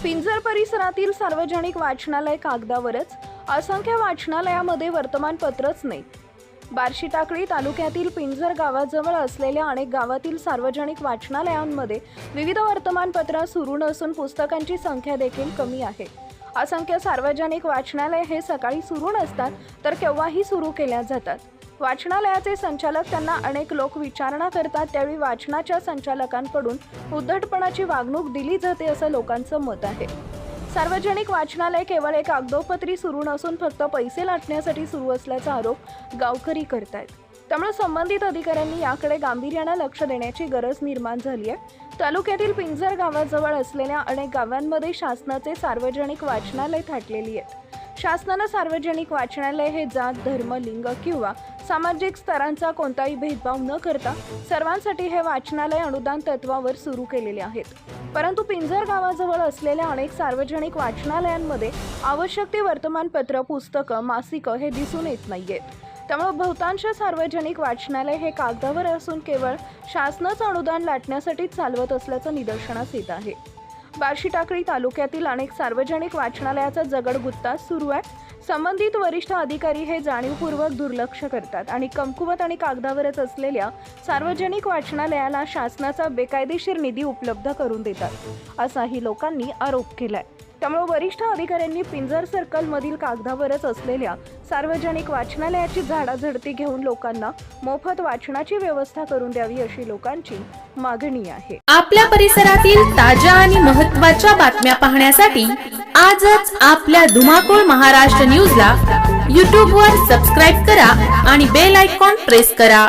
पिंजर परिसरातील सार्वजनिक वाचनालय कागदावरच, असंख्य वाचनालयामध्ये वर्तमानपत्रच नाही। बार्शी टाकळी तालुक्यातील पिंजर गावाजवळ असलेल्या अनेक गावातील सार्वजनिक वाचनालयांमध्ये विविध वर्तमानपत्रे सुरू नसून पुस्तकांची संख्या देखील कमी आहे। असंख्य सार्वजनिक वाचनालय हे सकाळी सुरू नसतात तर केव्हाही सुरू केल्या जातात। वाचनालयाचे संचालक त्यांना अनेक लोक विचारणा करतात, त्यावेळी वाचनाच्या संचालकांकडून उद्धटपणाची वागणूक दिली जाते असं लोकांचं मत आहे। सार्वजनिक वाचनालय केवळ एक कागदोपत्री सुरू नसून फक्त पैसे लाटण्यासाठी सुरू असल्याचा आरोप गावकरी करतात। त्यामुळे संबंधित अधिकाऱ्यांनी याकडे गांभीर्याने लक्ष देण्याची गरज निर्माण झाली आहे। तालुक्यातील पिंजर गावाजवळ असलेल्या अनेक गावांमध्ये शासनाचे सार्वजनिक वाचनालय थाटलेली आहेत। शासनाने सार्वजनिक वाचनालय हे जात, धर्म, लिंग किंवा सामाजिक स्तरांचा कोणताही भेदभाव न करता सर्वांसाठी हे वाचनालय अनुदान तत्वावर सुरू केलेले आहेत। परंतु पिंजर गावाजवळ असलेल्या अनेक सार्वजनिक वाचनालयांमध्ये आवश्यक ती वर्तमानपत्र, पुस्तकं, मासिकं हे दिसून येत नाहीयेत। त्यामुळे बहुतांश सार्वजनिक वाचनालय हे कागदावर असून केवळ शासनाचं अनुदान लाटण्यासाठी चालवत असल्याचं निदर्शनास येत आहे। बार्शी टाकळी तालुक्यातील अनेक सार्वजनिक वाचनालयाचा जगडगुत्ता सुरू आहे। संबंधित वरिष्ठ अधिकारी हे जाणीवपूर्वक दुर्लक्ष करतात आणि कमकुवत आणि कागदावरच असलेल्या सार्वजनिक वाचनालयाला शासनाचा बेकायदेशीर निधी उपलब्ध करून देतात, असाही लोकांनी आरोप केलाय। त्यामुळे वरिष्ठ अधिकाऱ्यांनी पिंजर सर्कल मधील कागदावरच असलेल्या सार्वजनिक वाचनालयाची झाडाझडती घेऊन लोकांना मोफत वाचनाची व्यवस्था करून द्यावी अशी लोकांची मागणी आहे। आपल्या परिसरातील ताज्या आणि महत्त्वाच्या बातम्या पाहण्यासाठी आजच आपल्या धुमाकूळ महाराष्ट्र न्यूजला YouTube वर सबस्क्राइब करा आणि बेल आयकॉन प्रेस करा।